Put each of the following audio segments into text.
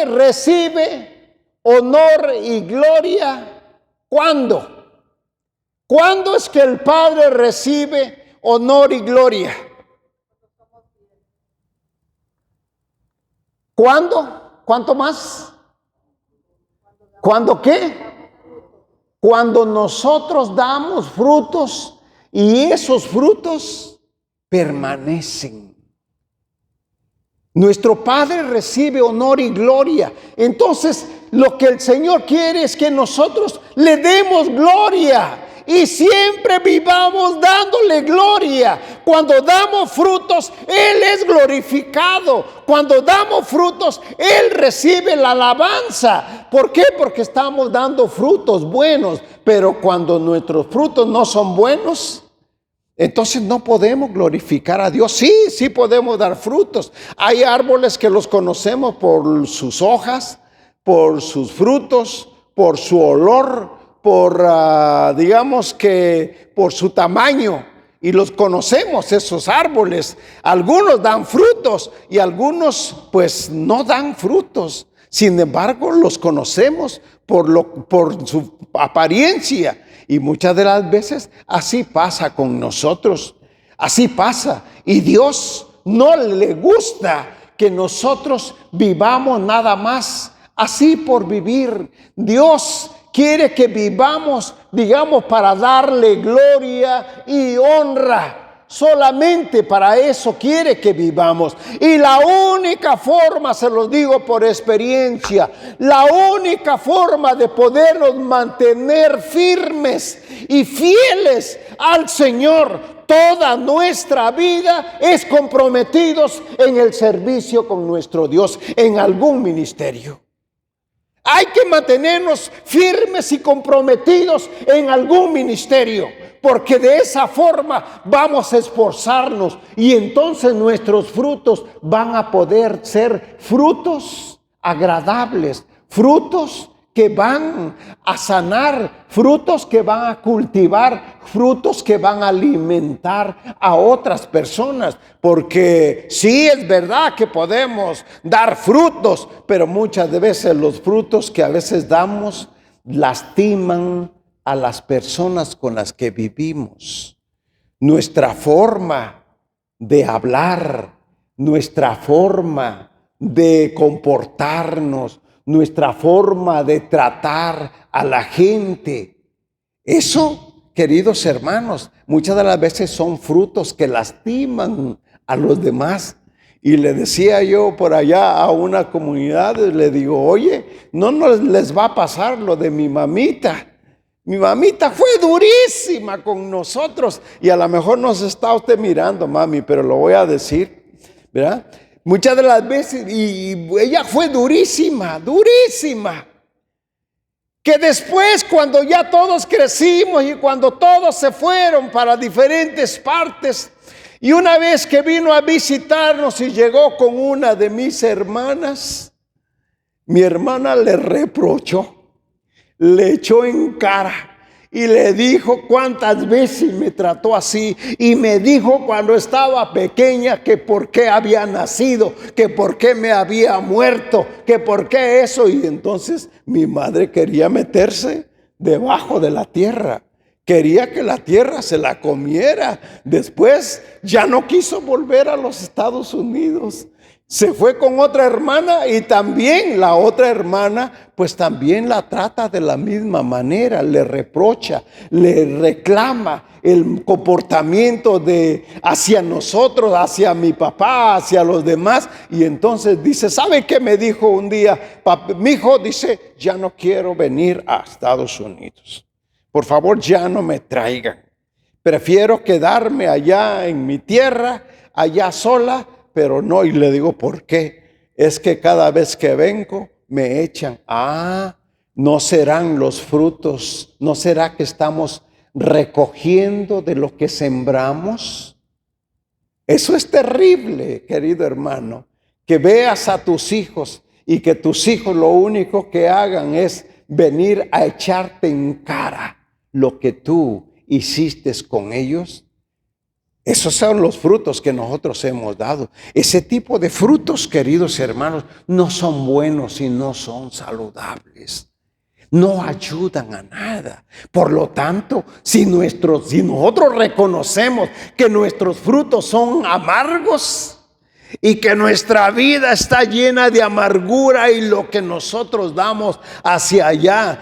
recibe honor y gloria. ¿Cuándo? ¿Cuándo es que el Padre recibe honor y gloria? ¿Cuándo? ¿Cuánto más? ¿Cuándo qué? Cuando nosotros damos frutos y esos frutos permanecen. Nuestro Padre recibe honor y gloria. Entonces, lo que el Señor quiere es que nosotros le demos gloria y siempre vivamos dándole gloria. Cuando damos frutos, Él es glorificado. Cuando damos frutos, Él recibe la alabanza. ¿Por qué? Porque estamos dando frutos buenos. Pero cuando nuestros frutos no son buenos, entonces no podemos glorificar a Dios. Sí podemos dar frutos. Hay árboles que los conocemos por sus hojas, por sus frutos, por su olor, digamos que por su tamaño. Y los conocemos, esos árboles. Algunos dan frutos y algunos pues no dan frutos. Sin embargo, los conocemos por su apariencia. Y muchas de las veces así pasa con nosotros. Así pasa. Y Dios no le gusta que nosotros vivamos nada más así por vivir. Dios quiere que vivamos, digamos, para darle gloria y honra. Solamente para eso quiere que vivamos. Y la única forma, se los digo por experiencia, la única forma de podernos mantener firmes y fieles al Señor toda nuestra vida es comprometidos en el servicio con nuestro Dios, en algún ministerio. Hay que mantenernos firmes y comprometidos en algún ministerio, porque de esa forma vamos a esforzarnos y entonces nuestros frutos van a poder ser frutos agradables, frutos que van a sanar, frutos que van a cultivar, frutos que van a alimentar a otras personas. Porque sí es verdad que podemos dar frutos, pero muchas veces los frutos que a veces damos lastiman a las personas con las que vivimos. Nuestra forma de hablar, nuestra forma de comportarnos, nuestra forma de tratar a la gente. Eso, queridos hermanos, muchas de las veces son frutos que lastiman a los demás. Y le decía yo por allá a una comunidad, le digo, oye, no les va a pasar lo de mi mamita. Mi mamita fue durísima con nosotros. Y a lo mejor nos está usted mirando, mami, pero lo voy a decir, ¿verdad? Muchas de las veces, y ella fue durísima, que después cuando ya todos crecimos y cuando todos se fueron para diferentes partes, y una vez que vino a visitarnos y llegó con una de mis hermanas, mi hermana le reprochó, le echó en cara. Y le dijo cuántas veces me trató así. Y me dijo cuando estaba pequeña que por qué había nacido, que por qué me había muerto, que por qué eso. Y entonces mi madre quería meterse debajo de la tierra. Quería que la tierra se la comiera. Después ya no quiso volver a los Estados Unidos. Se fue con otra hermana y también la otra hermana pues también la trata de la misma manera, le reprocha, le reclama el comportamiento hacia nosotros, hacia mi papá, hacia los demás. Y entonces dice, ¿sabe qué me dijo un día? Mi hijo dice, ya no quiero venir a Estados Unidos. Por favor, ya no me traigan. Prefiero quedarme allá en mi tierra, allá sola. Pero no, y le digo, ¿por qué? Es que cada vez que vengo me echan. ¿No serán los frutos? ¿No será que estamos recogiendo de lo que sembramos? Eso es terrible, querido hermano, que veas a tus hijos y que tus hijos lo único que hagan es venir a echarte en cara lo que tú hiciste con ellos. Esos son los frutos que nosotros hemos dado. Ese tipo de frutos, queridos hermanos, no son buenos y no son saludables. No ayudan a nada. Por lo tanto, si nosotros reconocemos que nuestros frutos son amargos y que nuestra vida está llena de amargura y lo que nosotros damos hacia allá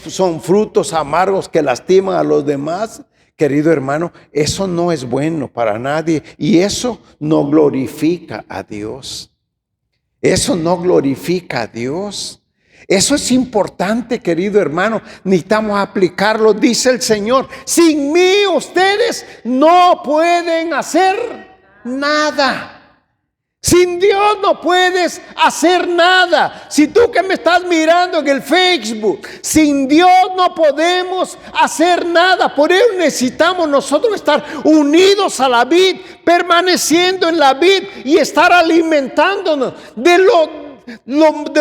son frutos amargos que lastiman a los demás, querido hermano, eso no es bueno para nadie y eso no glorifica a Dios. Eso no glorifica a Dios. Eso es importante, querido hermano. Necesitamos aplicarlo. Dice el Señor, sin mí ustedes no pueden hacer nada. Sin Dios no puedes hacer nada. Si tú que me estás mirando en el Facebook, sin Dios no podemos hacer nada. Por eso necesitamos nosotros estar unidos a la vid, permaneciendo en la vid y estar alimentándonos de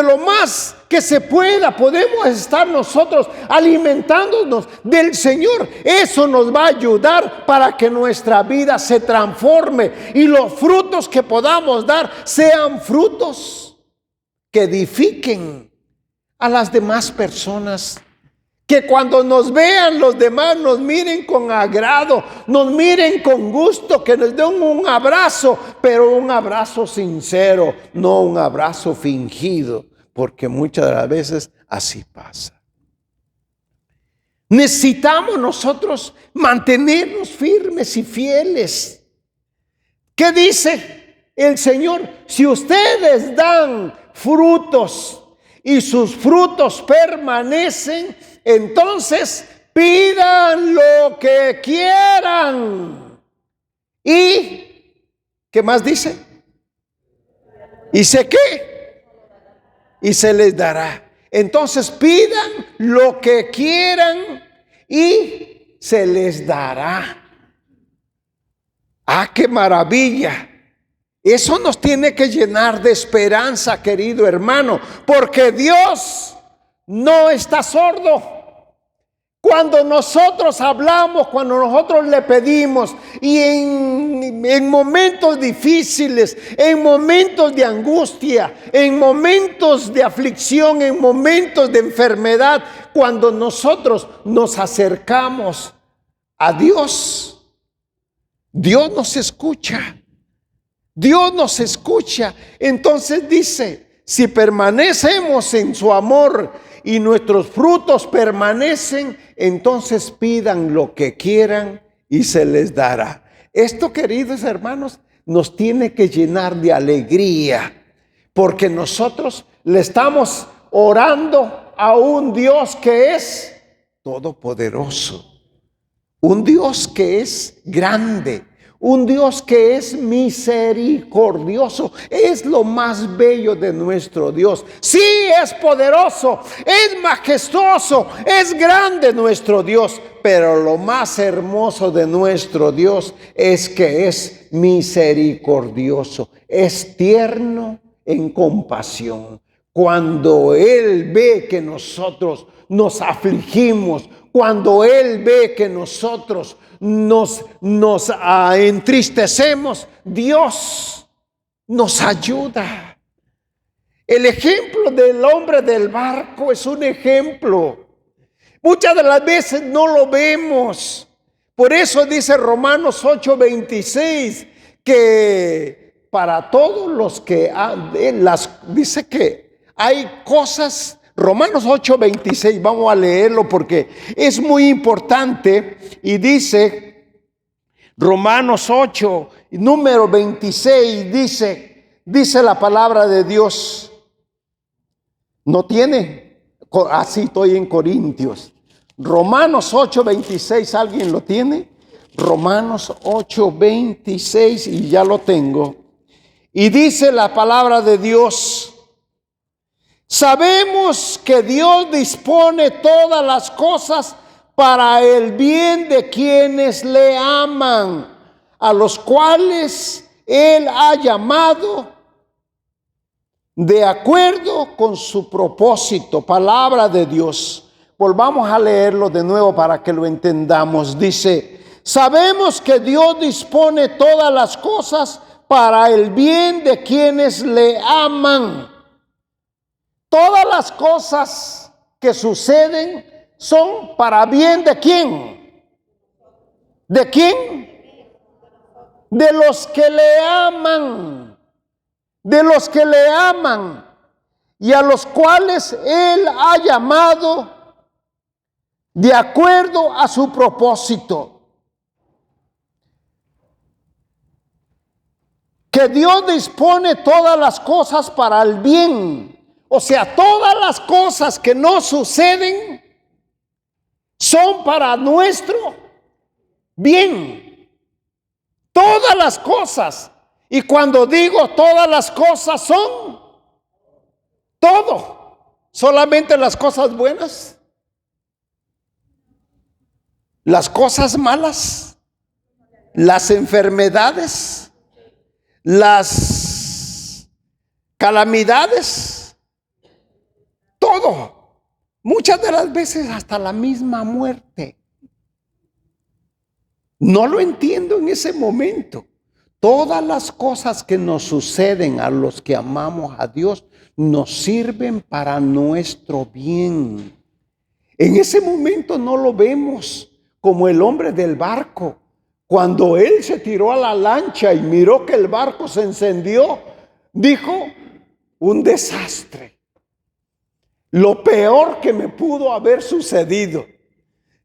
lo más que se pueda. Podemos estar nosotros alimentándonos del Señor. Eso nos va a ayudar para que nuestra vida se transforme y los frutos que podamos dar sean frutos que edifiquen a las demás personas. Que cuando nos vean los demás nos miren con agrado, nos miren con gusto, que nos den un abrazo, pero un abrazo sincero, no un abrazo fingido, porque muchas de las veces así pasa. Necesitamos nosotros mantenernos firmes y fieles. ¿Qué dice el Señor? Si ustedes dan frutos y sus frutos permanecen, entonces pidan lo que quieran. ¿Y qué más dice? ¿Y sé qué? Y se les dará. Entonces pidan lo que quieran y se les dará. ¡Ah, qué maravilla! Eso nos tiene que llenar de esperanza, querido hermano, porque Dios no está sordo. Cuando nosotros hablamos, cuando nosotros le pedimos y en momentos difíciles, en momentos de angustia, en momentos de aflicción, en momentos de enfermedad, cuando nosotros nos acercamos a Dios, Dios nos escucha. Dios nos escucha. Entonces dice, si permanecemos en su amor y nuestros frutos permanecen, entonces pidan lo que quieran y se les dará. Esto, queridos hermanos, nos tiene que llenar de alegría, porque nosotros le estamos orando a un Dios que es todopoderoso, un Dios que es grande, un Dios que es misericordioso. Es lo más bello de nuestro Dios. Sí, es poderoso, es majestuoso, es grande nuestro Dios. Pero lo más hermoso de nuestro Dios es que es misericordioso, es tierno en compasión. Cuando Él ve que nosotros nos afligimos, cuando Él ve que nosotros nos entristecemos, Dios nos ayuda. El ejemplo del hombre del barco es un ejemplo. Muchas de las veces no lo vemos. Por eso dice Romanos 8:26 que para todos los que dice que hay cosas. Romanos 8:26, vamos a leerlo porque es muy importante. Y dice, Romanos 8, número 26, dice la palabra de Dios. ¿No tiene? Así estoy en Corintios. Romanos 8:26, ¿alguien lo tiene? Romanos 8:26, y ya lo tengo. Y dice la palabra de Dios: sabemos que Dios dispone todas las cosas para el bien de quienes le aman, a los cuales Él ha llamado de acuerdo con su propósito. Palabra de Dios. Volvamos a leerlo de nuevo para que lo entendamos. Dice, sabemos que Dios dispone todas las cosas para el bien de quienes le aman. Todas las cosas que suceden son para bien ¿de quién? ¿De quién? De los que le aman. De los que le aman y a los cuales Él ha llamado de acuerdo a su propósito. Que Dios dispone todas las cosas para el bien. O sea, todas las cosas que nos suceden son para nuestro bien. Todas las cosas. Y cuando digo todas las cosas son todo. Solamente las cosas buenas. Las cosas malas. Las enfermedades. Las calamidades. Todo. Muchas de las veces hasta la misma muerte. No lo entiendo en ese momento. Todas las cosas que nos suceden a los que amamos a Dios nos sirven para nuestro bien. En ese momento no lo vemos como el hombre del barco. Cuando él se tiró a la lancha y miró que el barco se encendió, dijo, un desastre. Lo peor que me pudo haber sucedido.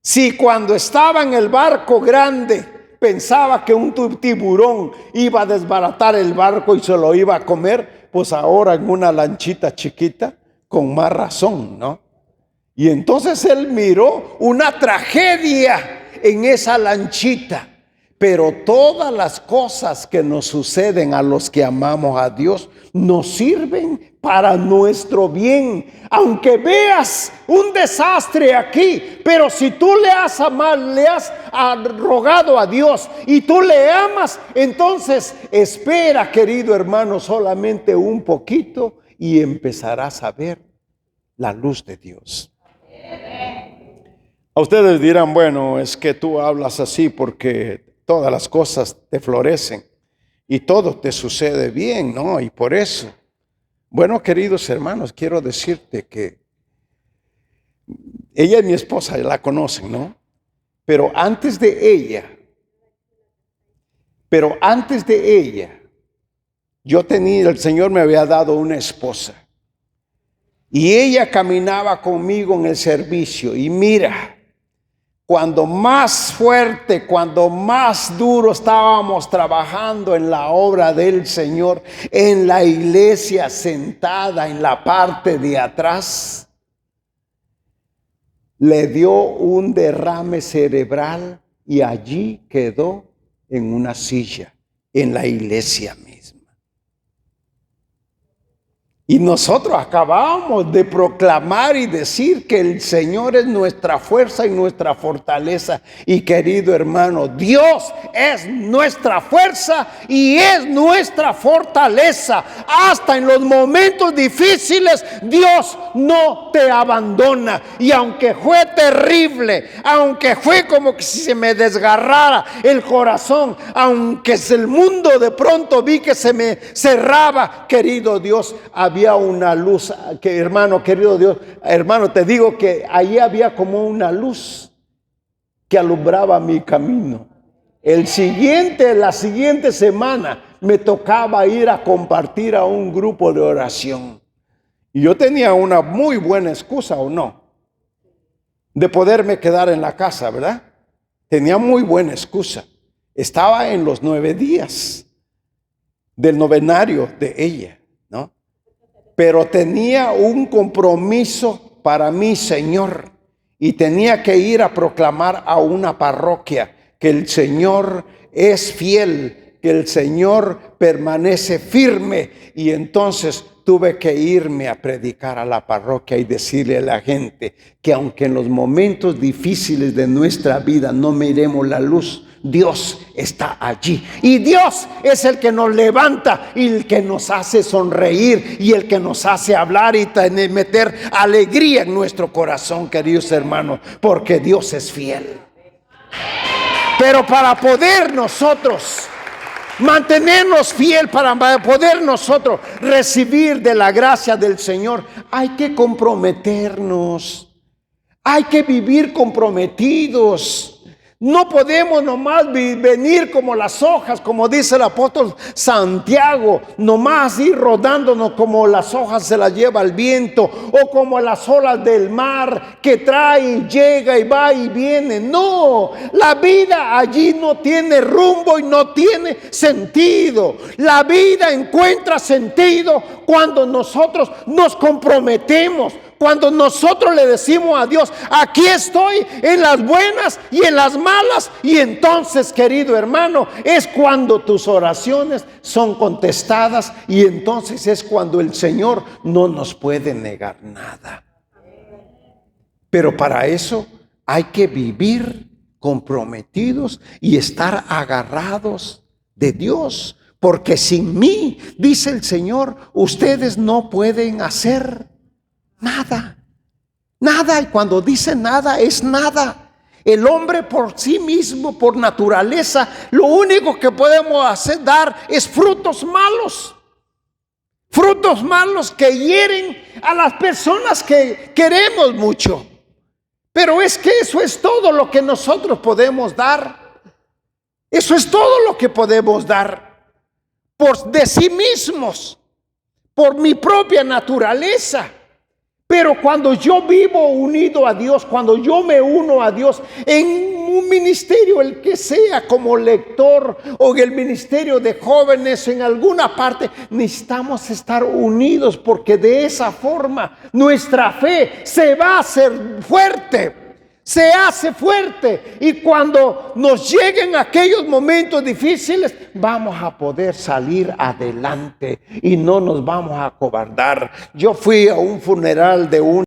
Si cuando estaba en el barco grande pensaba que un tiburón iba a desbaratar el barco y se lo iba a comer, pues ahora en una lanchita chiquita, con más razón, ¿no? Y entonces él miró una tragedia en esa lanchita. Pero todas las cosas que nos suceden a los que amamos a Dios nos sirven para nuestro bien. Aunque veas un desastre aquí, pero si tú le has amado, le has rogado a Dios y tú le amas, entonces espera, querido hermano, solamente un poquito y empezarás a ver la luz de Dios. A ustedes dirán, bueno, es que tú hablas así porque todas las cosas te florecen y todo te sucede bien, ¿no? Y por eso, bueno, queridos hermanos, quiero decirte que ella es mi esposa, la conocen, ¿no? Pero antes de ella, el Señor me había dado una esposa. Y ella caminaba conmigo en el servicio. Y mira, cuando más fuerte, cuando más duro estábamos trabajando en la obra del Señor, en la iglesia sentada en la parte de atrás, le dio un derrame cerebral y allí quedó en una silla, en la iglesia misma. Y nosotros acabamos de proclamar y decir que el Señor es nuestra fuerza y nuestra fortaleza. Y querido hermano, Dios es nuestra fuerza y es nuestra fortaleza. Hasta en los momentos difíciles, Dios no te abandona. Y aunque fue terrible, aunque fue como que si se me desgarrara el corazón, aunque el mundo de pronto vi que se me cerraba, querido Dios, había una luz, que hermano, querido Dios, hermano, te digo que allí había como una luz que alumbraba mi camino. La siguiente semana me tocaba ir a compartir a un grupo de oración. Y yo tenía una muy buena excusa, ¿o no? De poderme quedar en la casa, ¿verdad? Tenía muy buena excusa. Estaba en los 9 días del novenario de ella, ¿no? Pero tenía un compromiso para mi Señor y tenía que ir a proclamar a una parroquia que el Señor es fiel, que el Señor permanece firme. Y entonces tuve que irme a predicar a la parroquia y decirle a la gente que aunque en los momentos difíciles de nuestra vida no miremos la luz, Dios está allí. Y Dios es el que nos levanta y el que nos hace sonreír y el que nos hace hablar y meter alegría en nuestro corazón, queridos hermanos, porque Dios es fiel. Pero para poder nosotros mantenernos fiel, para poder nosotros recibir de la gracia del Señor, hay que comprometernos. Hay que vivir comprometidos. No podemos nomás venir como las hojas, como dice el apóstol Santiago, nomás ir rodándonos como las hojas se las lleva el viento, o como las olas del mar que trae y llega y va y viene. No, la vida allí no tiene rumbo y no tiene sentido. La vida encuentra sentido cuando nosotros nos comprometemos. Cuando nosotros le decimos a Dios, aquí estoy en las buenas y en las malas, y entonces, querido hermano, es cuando tus oraciones son contestadas, y entonces es cuando el Señor no nos puede negar nada. Pero para eso hay que vivir comprometidos y estar agarrados de Dios, porque sin mí, dice el Señor, ustedes no pueden hacer nada, nada. Y cuando dice nada, es nada. El hombre por sí mismo, por naturaleza, lo único que podemos dar es frutos malos. Frutos malos que hieren a las personas que queremos mucho. Pero es que eso es todo lo que nosotros podemos dar. Eso es todo lo que podemos dar. De sí mismos, por mi propia naturaleza. Pero cuando yo vivo unido a Dios, cuando yo me uno a Dios en un ministerio, el que sea, como lector o en el ministerio de jóvenes, en alguna parte, necesitamos estar unidos, porque de esa forma nuestra fe se va a hacer fuerte. Se hace fuerte, y cuando nos lleguen aquellos momentos difíciles, vamos a poder salir adelante y no nos vamos a acobardar. Yo fui a un funeral de un